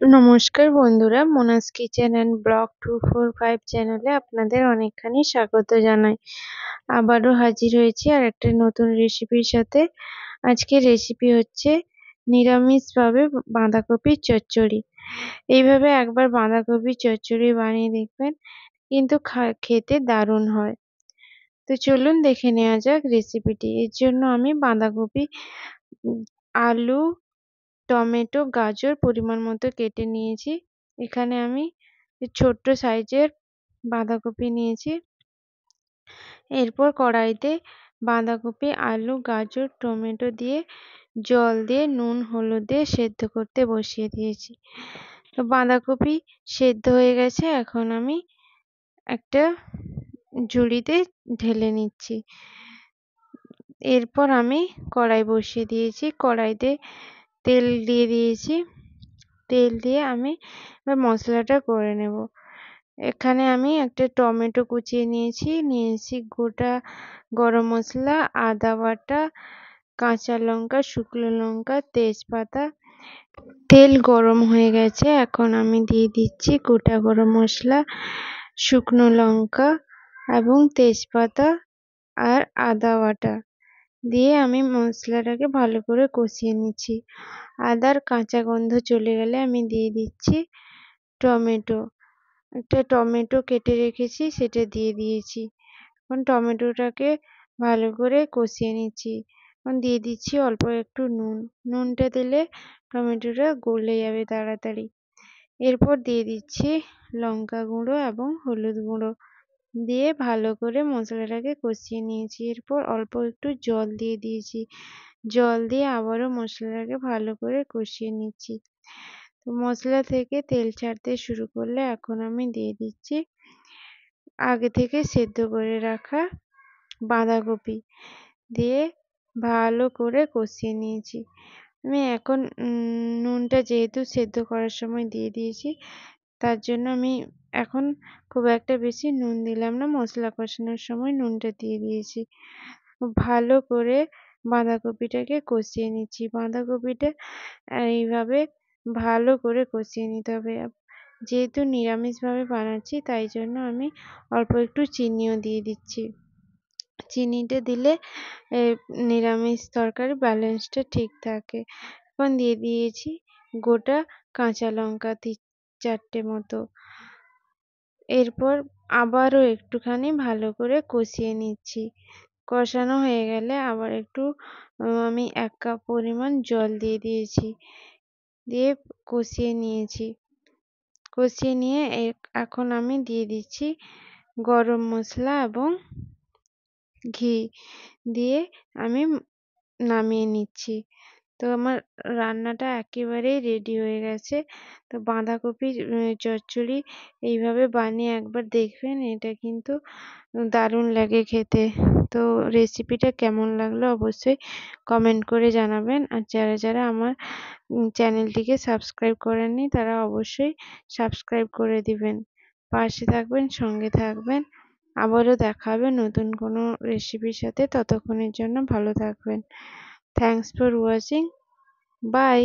নমস্কার বন্ধুরা, Monas kitchen and blog 245 চ্যানেলে আপনাদের অনেকখানি স্বাগত জানাই। আবারও হাজির হয়েছি আর একটা নতুন রেসিপির সাথে। আজকের রেসিপি হচ্ছে নিরামিষভাবে বাঁধাকপির চচ্চড়ি। এইভাবে একবার বাঁধাকপির চচ্চড়ি বানিয়ে দেখবেন, কিন্তু খেতে দারুণ হয়। তো চলুন দেখে নেওয়া যাক রেসিপিটি। এর জন্য আমি বাঁধাকপি, আলু, টমেটো, গাজর পরিমাণ মতো কেটে নিয়েছি। এখানে আমি ছোট্ট সাইজের বাঁধাকপি নিয়েছি। এরপর কড়াইতে বাঁধাকপি, আলু, গাজর, টমেটো দিয়ে জল দিয়ে নুন হলুদ দিয়ে সেদ্ধ করতে বসিয়ে দিয়েছি। তো বাঁধাকপি সেদ্ধ হয়ে গেছে, এখন আমি একটা ঝুড়িতে ঢেলে নিচ্ছি। এরপর আমি কড়াই বসিয়ে দিয়েছি, কড়াইতে তেল দিয়ে দিয়েছি। তেল দিয়ে আমি এবার মশলাটা করে নেব। এখানে আমি একটা টমেটো কুচিয়ে নিয়েছি গোটা গরম মশলা, আদা বাটা, কাঁচা লঙ্কা, শুকনো লঙ্কা, তেজপাতা। তেল গরম হয়ে গেছে, এখন আমি দিয়ে দিচ্ছি গোটা গরম মশলা, শুকনো লঙ্কা এবং তেজপাতা আর আদা বাটা দিয়ে আমি মশলাটাকে ভালো করে কষিয়ে নিচ্ছি। আদার কাঁচা গন্ধ চলে গেলে আমি দিয়ে দিচ্ছি টমেটো। একটা টমেটো কেটে রেখেছি, সেটা দিয়ে দিয়েছি। এখন টমেটোটাকে ভালো করে কষিয়ে নিচ্ছি। এখন দিয়ে দিচ্ছি অল্প একটু নুন। নুনটা দিলে টমেটোটা গলে যাবে তাড়াতাড়ি। এরপর দিয়ে দিচ্ছি লঙ্কা গুঁড়ো এবং হলুদ গুঁড়ো দিয়ে ভালো করে মশলাটাকে কষিয়ে নিয়েছি। এরপর অল্প একটু জল দিয়ে দিয়েছি। জল দিয়ে আবারও মশলাটাকে ভালো করে কষিয়ে নিচ্ছি। তো মশলা থেকে তেল ছাড়তে শুরু করলে এখন আমি দিয়ে দিচ্ছি আগে থেকে সেদ্ধ করে রাখা বাঁধাকপি দিয়ে ভালো করে কষিয়ে নিয়েছি। আমি এখন নুনটা যেহেতু সেদ্ধ করার সময় দিয়ে দিয়েছি, তার জন্য আমি এখন খুব একটা বেশি নুন দিলাম না। মশলা কষানোর সময় নুনটা দিয়ে দিয়েছি। ভালো করে বাঁধাকপিটাকে কষিয়ে নিচ্ছি। বাঁধাকপিটা এইভাবে ভালো করে কষিয়ে নিতে হবে। যেহেতু নিরামিষভাবে বানাচ্ছি, তাই জন্য আমি অল্প একটু চিনিও দিয়ে দিচ্ছি। চিনিটা দিলে নিরামিষ তরকারির ব্যালেন্সটা ঠিক থাকে। এখন দিয়ে দিয়েছি গোটা কাঁচা লঙ্কা 3-4টে মতো। এরপর আবারও একটুখানি ভালো করে কষিয়ে নিচ্ছি। কষানো হয়ে গেলে আবার একটু আমি 1 কাপ পরিমাণ জল দিয়ে দিয়েছি। দিয়ে কষিয়ে নিয়েছি। কষিয়ে নিয়ে এখন আমি দিয়ে দিচ্ছি গরম মশলা এবং ঘি দিয়ে আমি নামিয়ে নিচ্ছি। তো আমার রান্নাটা একেবারেই রেডি হয়ে গেছে। তো বাঁধাকপির চচ্চড়ি এইভাবে বানিয়ে একবার দেখবেন, এটা কিন্তু দারুণ লাগে খেতে। তো রেসিপিটা কেমন লাগলো অবশ্যই কমেন্ট করে জানাবেন। আর যারা আমার চ্যানেলটিকে সাবস্ক্রাইব করেননি, তারা অবশ্যই সাবস্ক্রাইব করে দিবেন। পাশে থাকবেন, সঙ্গে থাকবেন। আবারও দেখা হবে নতুন কোনো রেসিপির সাথে। ততক্ষণের জন্য ভালো থাকবেন। Thanks for watching. বাই।